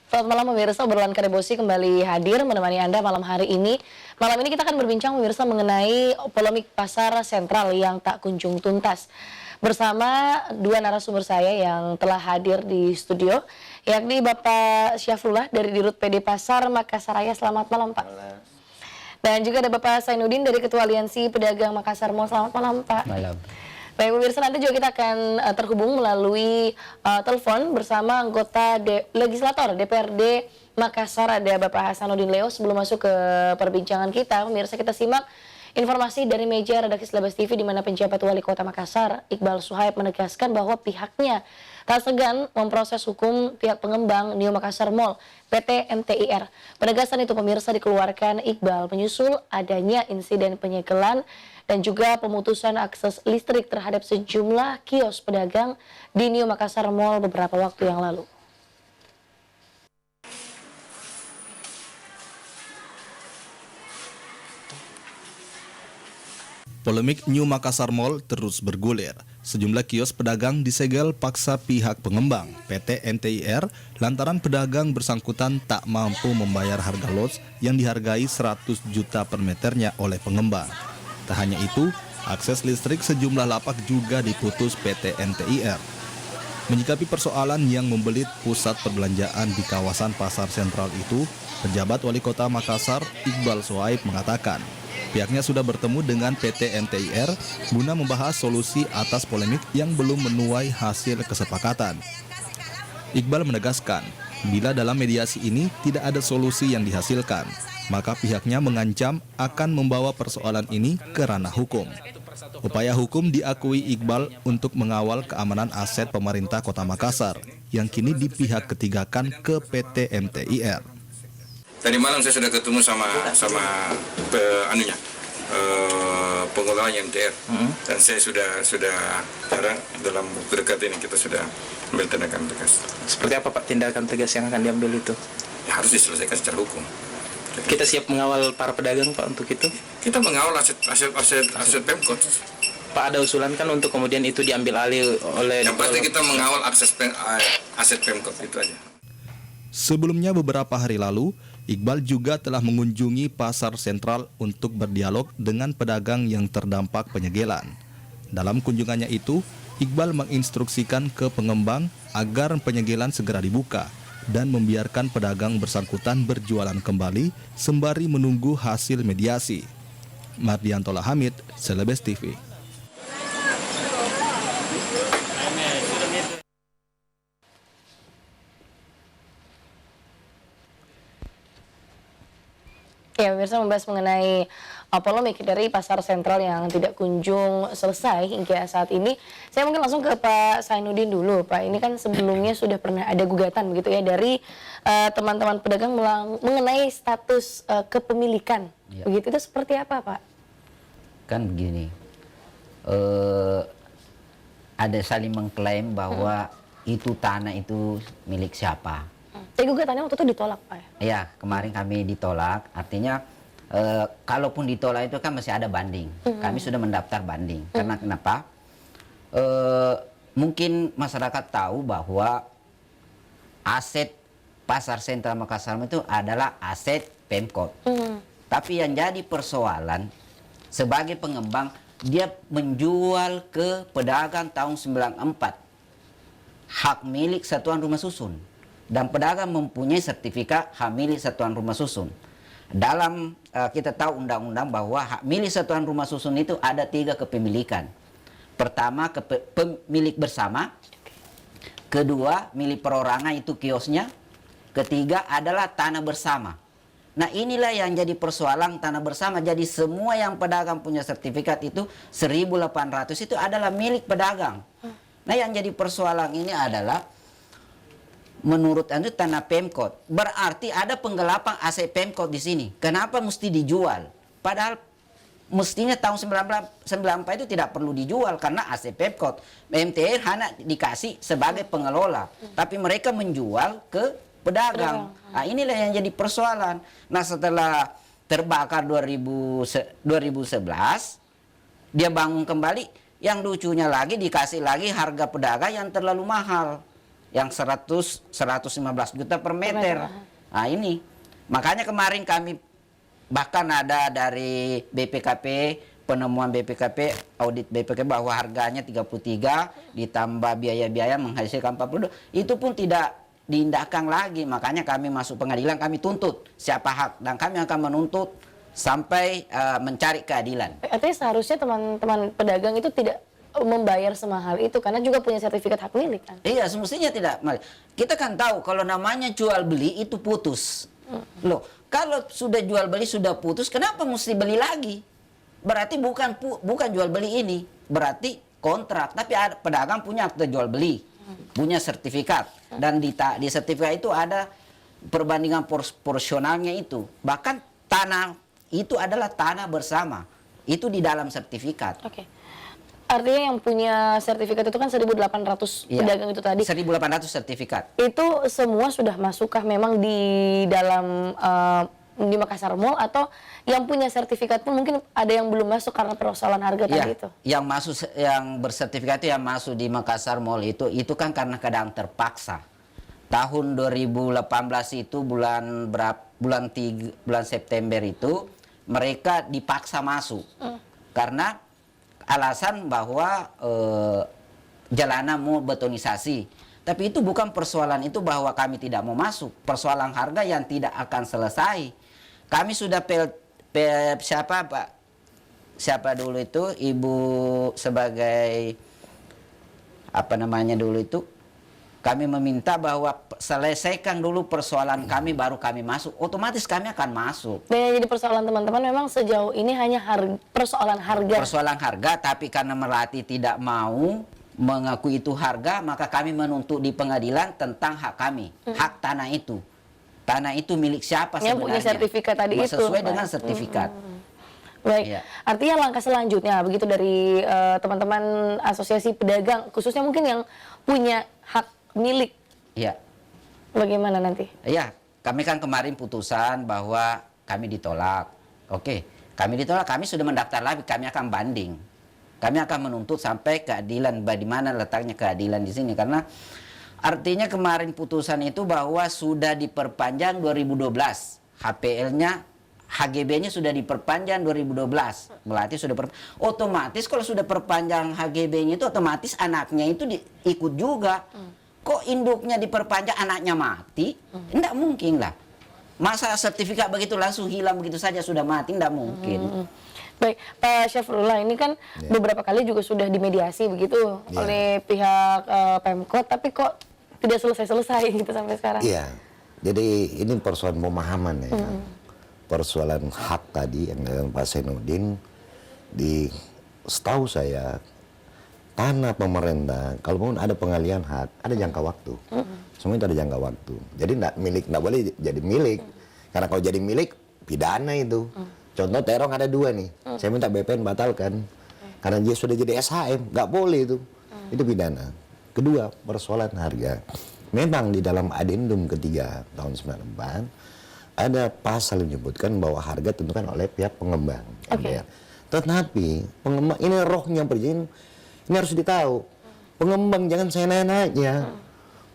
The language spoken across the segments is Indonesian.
Selamat malam pemirsa, obrolan Karebosi kembali hadir menemani Anda malam hari ini. Malam ini kita akan berbincang pemirsa mengenai polemik pasar sentral yang tak kunjung tuntas. Bersama dua narasumber saya yang telah hadir di studio, yakni Bapak Syafrullah dari Dirut PD Pasar Makassar Raya. Selamat malam Pak. Dan juga ada Bapak Sainuddin dari Ketua Aliansi Pedagang Makassar Mall. Selamat malam Pak. Malam. Baik pemirsa, nanti juga kita akan terhubung melalui telepon bersama anggota legislator DPRD Makassar, ada Bapak Hasanuddin Leo. Sebelum masuk ke perbincangan kita, pemirsa kita simak informasi dari meja redaksi Slabas TV, di mana penjabat Wali Kota Makassar Iqbal Suhaib menegaskan bahwa pihaknya tak segan memproses hukum pihak pengembang Neo Makassar Mall PT MTIR. Penegasan itu pemirsa dikeluarkan Iqbal menyusul adanya insiden penyegelan dan juga pemutusan akses listrik terhadap sejumlah kios pedagang di Neo Makassar Mall beberapa waktu yang lalu. Polemik New Makassar Mall terus bergulir. Sejumlah kios pedagang disegel paksa pihak pengembang PT MTIR lantaran pedagang bersangkutan tak mampu membayar harga los yang dihargai 100 juta per meternya oleh pengembang. Tak hanya itu, akses listrik sejumlah lapak juga diputus PT MTIR. Menyikapi persoalan yang membelit pusat perbelanjaan di kawasan pasar sentral itu, penjabat Wali Kota Makassar Iqbal Suhaib mengatakan, pihaknya sudah bertemu dengan PT MTIR guna membahas solusi atas polemik yang belum menuai hasil kesepakatan. Iqbal menegaskan, bila dalam mediasi ini tidak ada solusi yang dihasilkan, maka pihaknya mengancam akan membawa persoalan ini ke ranah hukum. Upaya hukum diakui Iqbal untuk mengawal keamanan aset pemerintah Kota Makassar yang kini dipihak ketigakan ke PT MTIR. Tadi malam saya sudah ketemu sama pengelola MTR dan saya sudah jarang dalam waktu dekat ini kita sudah ambil tindakan tegas. Seperti apa Pak tindakan tegas yang akan diambil itu? Ya, harus diselesaikan secara hukum. Kita siap mengawal para pedagang Pak untuk itu? Kita mengawal aset Pemkot. Pak, ada usulan kan untuk kemudian itu diambil alih oleh... Yang pasti kita mengawal aset Pemkot, itu aja. Sebelumnya beberapa hari lalu, Iqbal juga telah mengunjungi pasar sentral untuk berdialog dengan pedagang yang terdampak penyegelan. Dalam kunjungannya itu, Iqbal menginstruksikan ke pengembang agar penyegelan segera dibuka dan membiarkan pedagang bersangkutan berjualan kembali sembari menunggu hasil mediasi. Mardiantola Hamid, Slabas TV. Ya, pemirsa, membahas mengenai polemik dari pasar sentral yang tidak kunjung selesai hingga saat ini. Saya mungkin langsung ke Pak Sainuddin dulu. Pak, ini kan sebelumnya sudah pernah ada gugatan begitu ya dari teman-teman pedagang mengenai status kepemilikan. Ya. Begitu, itu seperti apa Pak? Kan begini, ada saling mengklaim bahwa itu tanah itu milik siapa. Gugatannya waktu itu ditolak Pak ya? Ya, kemarin kami ditolak, artinya kalaupun ditolak itu kan masih ada banding. Kami sudah mendaftar banding. Karena kenapa? Mungkin masyarakat tahu bahwa aset pasar sentral Makassar itu adalah aset Pemkot. Tapi yang jadi persoalan, sebagai pengembang, dia menjual ke pedagang tahun 94 hak milik satuan rumah susun. Dan pedagang mempunyai sertifikat hak milik satuan rumah susun. Dalam kita tahu undang-undang bahwa hak milik satuan rumah susun itu ada 3 kepemilikan. Pertama, pemilik bersama. Kedua, milik perorangan, itu kiosnya. Ketiga adalah tanah bersama. Nah, inilah yang jadi persoalan tanah bersama. Jadi semua yang pedagang punya sertifikat itu 1.800 itu adalah milik pedagang. Nah, yang jadi persoalan ini adalah menurut Anda tanah Pemkot, berarti ada penggelapan aset Pemkot di sini. Kenapa mesti dijual? Padahal mestinya tahun 1994 itu tidak perlu dijual karena aset Pemkot. MTIR hanya dikasih sebagai pengelola, tapi mereka menjual ke pedagang. Nah, inilah yang jadi persoalan. Nah, setelah terbakar 2011, dia bangun kembali. Yang lucunya lagi dikasih lagi harga pedagang yang terlalu mahal. yang 115 juta per meter. Nah ini makanya kemarin kami bahkan ada dari BPKP, penemuan BPKP, audit BPKP bahwa harganya 33 ditambah biaya-biaya menghasilkan 42, itu pun tidak diindahkan lagi. Makanya kami masuk pengadilan, kami tuntut siapa hak, dan kami akan menuntut sampai mencari keadilan. Artinya seharusnya teman-teman pedagang itu tidak membayar semahal itu karena juga punya sertifikat hak milik kan? Iya, semestinya tidak. Kita kan tahu kalau namanya jual beli itu putus. Loh, kalau sudah jual beli sudah putus, kenapa mesti beli lagi? Berarti bukan jual beli ini, berarti kontrak. Tapi ada pedagang punya akte jual beli, punya sertifikat, dan di sertifikat itu ada perbandingan proporsionalnya itu. Bahkan tanah itu adalah tanah bersama, itu di dalam sertifikat. Oke. Artinya yang punya sertifikat itu kan 1.800 pedagang itu tadi. 1.800 sertifikat. Itu semua sudah masukkah memang di dalam di Makassar Mall, atau yang punya sertifikat pun mungkin ada yang belum masuk karena persoalan harga tadi itu? Yang masuk, yang bersertifikat itu yang masuk di Makassar Mall itu kan karena keadaan terpaksa. Tahun 2018 itu bulan September itu mereka dipaksa masuk karena alasan bahwa jalanan mau betonisasi. Tapi itu bukan persoalan itu bahwa kami tidak mau masuk. Persoalan harga yang tidak akan selesai. Kami sudah siapa dulu itu, ibu sebagai apa namanya dulu itu, kami meminta bahwa selesaikan dulu persoalan kami baru kami masuk. Otomatis kami akan masuk. Dan yang jadi persoalan teman-teman memang sejauh ini hanya persoalan harga. Persoalan harga, tapi karena Melati tidak mau mengakui itu harga, maka kami menuntut di pengadilan tentang hak kami, hak tanah itu. Tanah itu milik siapa yang sebenarnya? punya sertifikat tadi itu. Sesuai dengan sertifikat. Baik, Iya. artinya langkah selanjutnya begitu dari teman-teman asosiasi pedagang, khususnya mungkin yang punya hak milik, Iya. bagaimana nanti? Iya, kami kan kemarin putusan bahwa kami ditolak. Oke, kami ditolak, kami sudah mendaftar lagi, kami akan banding. Kami akan menuntut sampai keadilan, di mana letaknya keadilan di sini. Karena artinya kemarin putusan itu bahwa sudah diperpanjang 2012. HPL-nya, HGB-nya sudah diperpanjang 2012. Melati sudah otomatis kalau sudah perpanjang HGB-nya itu otomatis anaknya itu ikut juga. Kok induknya diperpanjang anaknya mati? Tidak mungkin lah. Masa sertifikat begitu langsung hilang begitu saja sudah mati? Tidak mungkin. Baik, Pak Syafrullah, ini kan beberapa kali juga sudah dimediasi begitu oleh pihak Pemkot, tapi kok tidak selesai-selesai gitu sampai sekarang? Iya, jadi ini persoalan pemahaman ya. Persoalan hak tadi yang dengan Pak Senudin, setahu saya tanah pemerintah, kalau mau ada pengalihan hak, ada jangka waktu. Semua itu ada jangka waktu. Jadi nggak boleh jadi milik. Karena kalau jadi milik, pidana itu. Contoh terong ada 2 nih. Saya minta BPN batalkan. Karena dia sudah jadi SHM, nggak boleh itu. Itu pidana. Kedua, persoalan harga. Memang di dalam adendum ketiga tahun 94, ada pasal yang menyebutkan bahwa harga ditentukan oleh pihak pengembang. Okay. Tetapi pengembang ini rohnya perjanjian, ini harus ditahu. Pengembang jangan seenak-enaknya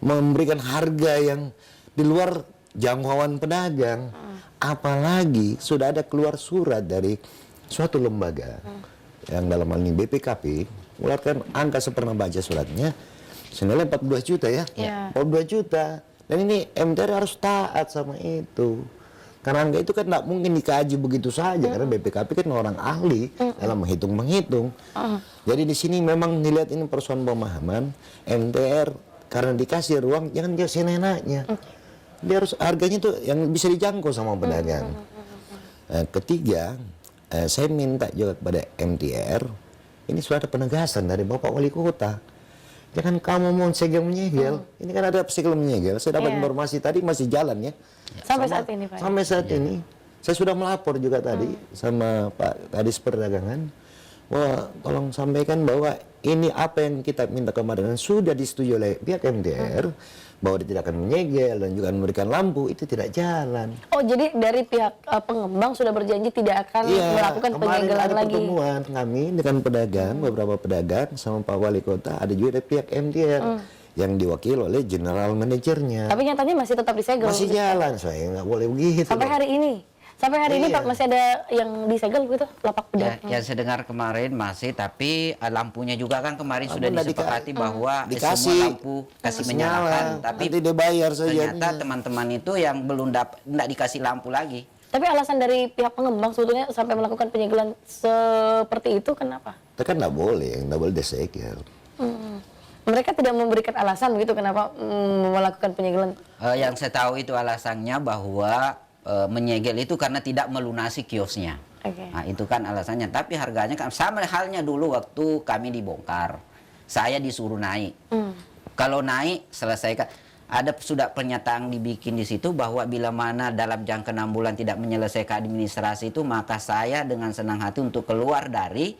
memberikan harga yang di luar jangkauan pedagang. Apalagi sudah ada keluar surat dari suatu lembaga yang dalam hal ini BPKP mengeluarkan angka, saya pernah baca suratnya senilai 14 juta ya. 14 juta. Dan ini MTR harus taat sama itu. Karena angka itu kan tidak mungkin dikaji begitu saja. Karena BPKP kan orang ahli dalam menghitung. Jadi di sini memang dilihat ini persoalan pemahaman. MTR karena dikasih ruang, jangan dia senenaknya. Dia harus harganya itu yang bisa dijangkau sama pedagang. Ketiga, saya minta juga kepada MTR, ini sudah ada penegasan dari Bapak Wali Kota. Jangan kamu mau segel menyegel. Ini kan ada segel menyegel. Saya dapat informasi tadi masih jalan ya. Sampai saat ini, Pak. Sampai saat ini. Saya sudah melapor juga tadi sama Pak Kadis Perdagangan. Wah, tolong sampaikan bahwa ini apa yang kita minta kemarin sudah disetujui oleh pihak MTR. Bahwa dia tidak akan menyegel dan juga memberikan lampu, itu tidak jalan. Oh, jadi dari pihak pengembang sudah berjanji tidak akan melakukan penyegelan ada lagi. pertemuan kami dengan pedagang, beberapa pedagang sama Pak Wali Kota, ada juga dari pihak MTR. yang diwakili oleh general manajernya. Tapi nyatanya masih tetap disegel. Masih jalan, saya nggak boleh begitu. Sampai hari ini. Sampai hari ini Iya. Pak masih ada yang disegel gitu lapak Ya, pedagang. yang saya dengar kemarin masih, tapi lampunya juga kan kemarin Lampu sudah nggak disepakati bahwa dikasih. semua lampu kasih menyalakan, tapi Nanti dia bayar saja. ternyata teman-teman itu yang belum nggak dikasih lampu lagi. Tapi alasan dari pihak pengembang sebetulnya sampai melakukan penyegelan seperti itu kenapa? Itu kan nggak boleh, nggak boleh disegel. Mereka tidak memberikan alasan begitu kenapa melakukan penyegelan. Yang saya tahu itu alasannya bahwa menyegel itu karena tidak melunasi kiosnya. Oke. Nah, itu kan alasannya. Tapi harganya kan sama halnya dulu waktu kami dibongkar. Saya disuruh naik. Kalau naik selesaikan. Ada sudah pernyataan dibikin di situ bahwa bila mana dalam jangka 6 bulan tidak menyelesaikan administrasi itu, maka saya dengan senang hati untuk keluar dari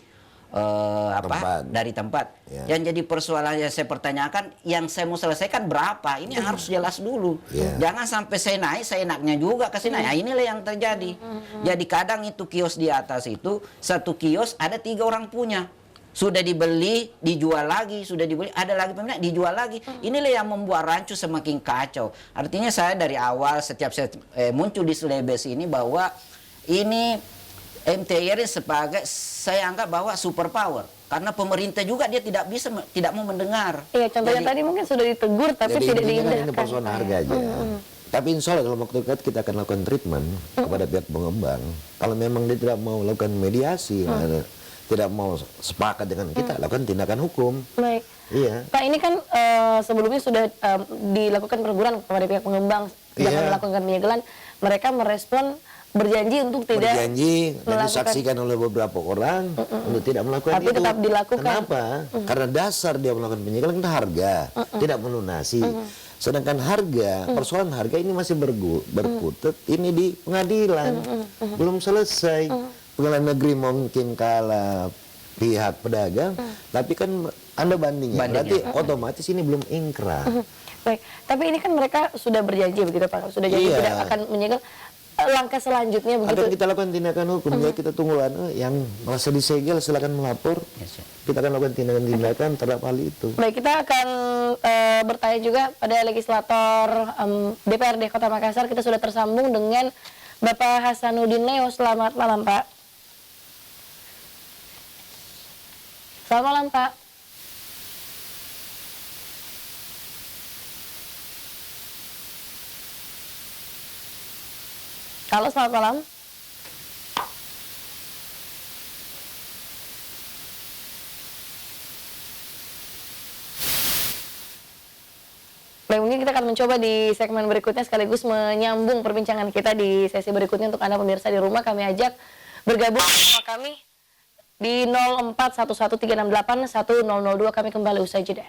Tempat. dari tempat. Ya. Yang jadi persoalan yang saya pertanyakan, yang saya mau selesaikan berapa? Ini harus jelas dulu. Ya. Jangan sampai saya naik, saya enaknya juga kasih naik. Nah, inilah yang terjadi. Jadi kadang itu kios di atas itu, satu kios ada 3 orang punya. Sudah dibeli, dijual lagi, sudah dibeli, ada lagi pemilik, dijual lagi. Inilah yang membuat rancu semakin kacau. Artinya saya dari awal setiap saya muncul di Celebes ini bahwa ini MTR sebagai, saya anggap bahwa super power. Karena pemerintah juga dia tidak mau mendengar. Iya, contohnya Jadi, tadi mungkin sudah ditegur tapi Jadi tidak intinya kan ini diindahkan. persoalan harga aja. Tapi insya Allah dalam waktu dekat kita akan lakukan treatment kepada pihak pengembang. Kalau memang dia tidak mau lakukan mediasi, tidak mau sepakat dengan kita, lakukan tindakan hukum. Baik. Iya. Pak, ini kan sebelumnya sudah dilakukan peneguran kepada pihak pengembang jangan Iya. melakukan penyegelan. Mereka merespon berjanji untuk tidak Berjanji dan melakukan- disaksikan oleh beberapa orang untuk tidak melakukan Tapi itu. tetap dilakukan. Kenapa? Karena dasar dia melakukan penyegelan kan harga, tidak melunasi. Sedangkan harga, persoalan harga ini masih berkutat ini di pengadilan, belum selesai. Pengadilan negeri mungkin kalah pihak pedagang, tapi kan Anda bandingnya, berarti otomatis ini belum ingkrah. Baik, tapi ini kan mereka sudah berjanji begitu Pak, sudah janji Iya. tidak akan menyegel. Langkah selanjutnya Akan begitu. kita lakukan tindakan hukum, ya kita tunggu yang merasa disegel silakan melapor. Yes, ya. Kita akan lakukan tindakan terhadap hal itu. Baik, kita akan bertanya juga pada legislator DPRD Kota Makassar. Kita sudah tersambung dengan Bapak Hasanuddin Leo. Selamat malam, Pak. Selamat malam, Pak. Halo, selamat malam. Baik, mungkin kita akan mencoba di segmen berikutnya sekaligus menyambung perbincangan kita di sesi berikutnya untuk Anda pemirsa di rumah. Kami ajak bergabung bersama kami di 0411368102. Kami kembali usai jeda.